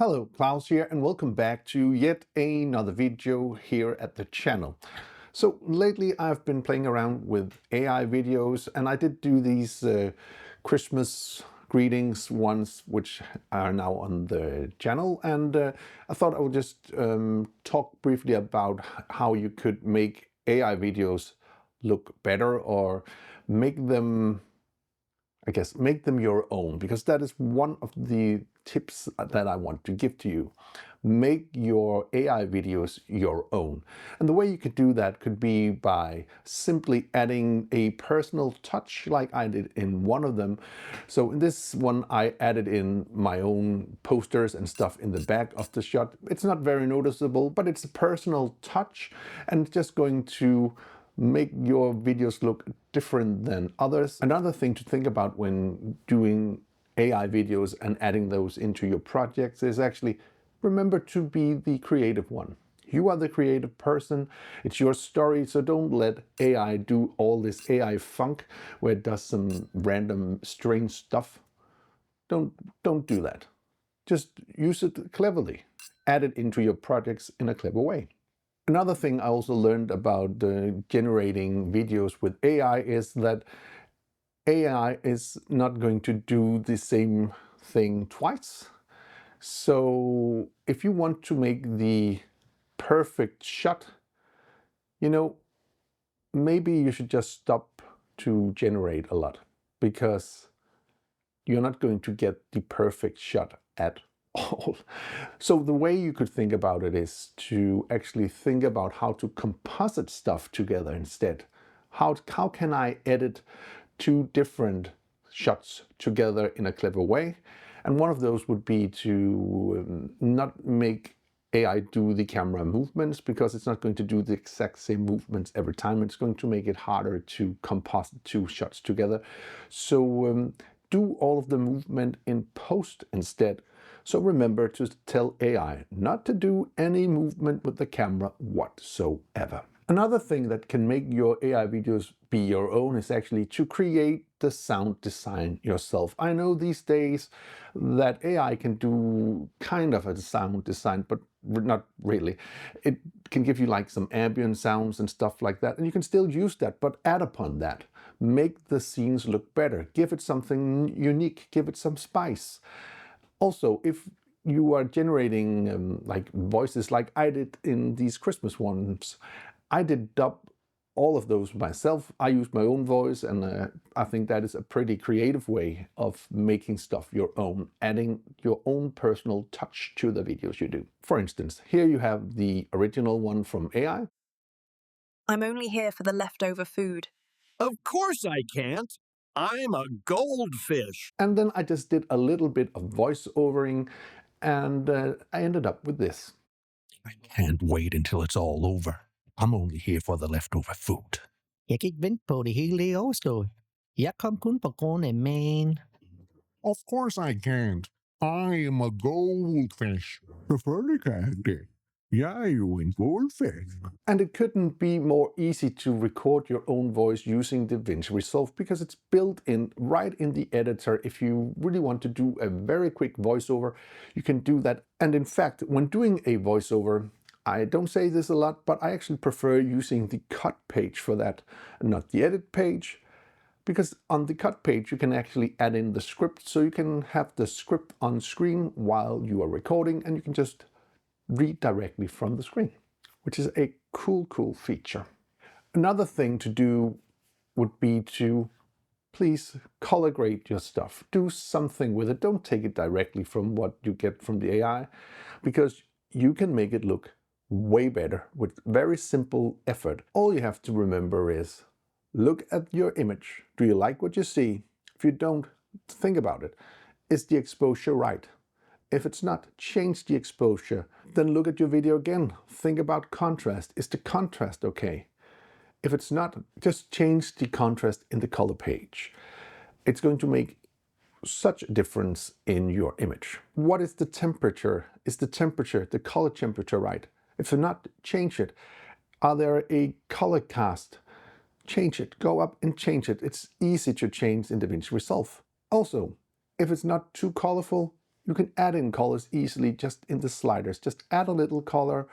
Hello, Klaus here, and welcome back to yet another video here at the channel. So lately I've been playing around with AI videos, and I did do these Christmas greetings ones, which are now on the channel, and I thought I would just talk briefly about how you could make AI videos look better or make them make them your own, because that is one of the tips that I want to give to you. Make your AI videos your own. And the way you could do that could be by simply adding a personal touch like I did in one of them. So in this one, I added in my own posters and stuff in the back of the shot. It's not very noticeable, but it's a personal touch, and it's just going to make your videos look different than others. Another thing to think about when doing AI videos and adding those into your projects is actually remember to be the creative one. You are the creative person. It's your story, so don't let AI do all this AI funk where it does some random strange stuff. Don't do that. Just use it cleverly. Add it into your projects in a clever way. Another thing I also learned about generating videos with AI is that AI is not going to do the same thing twice. So if you want to make the perfect shot, maybe you should just stop to generate a lot, because you're not going to get the perfect shot at all. So the way you could think about it is to actually think about how to composite stuff together instead. How can I edit two different shots together in a clever way? And one of those would be to not make AI do the camera movements, because it's not going to do the exact same movements every time. It's going to make it harder to composite two shots together. So do all of the movement in post instead. So remember to tell AI not to do any movement with the camera whatsoever. Another thing that can make your AI videos be your own is actually to create the sound design yourself. I know these days that AI can do kind of a sound design, but not really. It can give you like some ambient sounds and stuff like that, and you can still use that, but add upon that. Make the scenes look better. Give it something unique. Give it some spice. Also, if you are generating like voices like I did in these Christmas ones, I did dub all of those myself. I use my own voice, and I think that is a pretty creative way of making stuff your own, adding your own personal touch to the videos you do. For instance, here you have the original one from AI. I'm only here for the leftover food. Of course I can't. I'm a goldfish. And then I just did a little bit of voiceovering, and I ended up with this. I can't wait until it's all over. I'm only here for the leftover food. Jeg kan ikke vente på det hele er overstået. Jeg kom kun på grund af magen. Of course I can't. I am a goldfish. Selvfølgelig kan det. Jeg er jo en goldfish. And it couldn't be more easy to record your own voice using DaVinci Resolve, because it's built in right in the editor. If you really want to do a very quick voiceover, you can do that. And in fact, when doing a voiceover, I don't say this a lot, but I actually prefer using the cut page for that, not the edit page. Because on the cut page, you can actually add in the script, so you can have the script on screen while you are recording, and you can just read directly from the screen, which is a cool feature. Another thing to do would be to please color grade your stuff. Do something with it. Don't take it directly from what you get from the AI, because you can make it look way better with very simple effort. All you have to remember is look at your image. Do you like what you see? If you don't, think about it. Is the exposure right? If it's not, change the exposure. Then look at your video again. Think about contrast. Is the contrast okay? If it's not, just change the contrast in the color page. It's going to make such a difference in your image. What is the temperature? Is the temperature, the color temperature right? If not, change it. Are there a color cast? Change it. Go up and change it. It's easy to change in DaVinci Resolve. Also, if it's not too colorful, You can add in colors easily just in the sliders. Just add a little color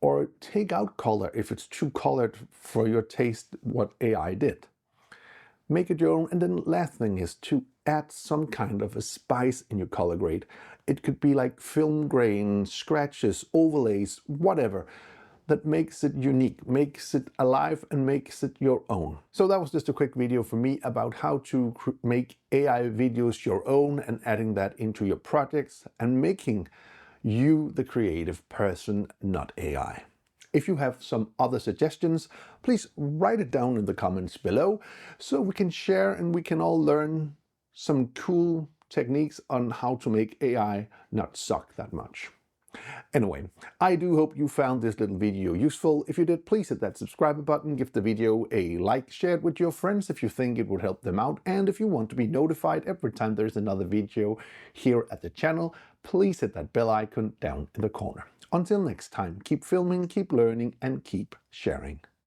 or take out color if it's too colored for your taste, what AI did. Make it your own. And then last thing is to add some kind of a spice in your color grade. It could be like film grain, scratches, overlays, whatever, that makes it unique, makes it alive, and makes it your own. So that was just a quick video for me about how to make AI videos your own and adding that into your projects and making you the creative person, not AI. If you have some other suggestions, please write it down in the comments below so we can share and we can all learn some cool techniques on how to make AI not suck that much. Anyway, I do hope you found this little video useful. If you did, please hit that subscribe button, give the video a like, share it with your friends if you think it would help them out, and if you want to be notified every time there's another video here at the channel, please hit that bell icon down in the corner. Until next time, keep filming, keep learning, and keep sharing.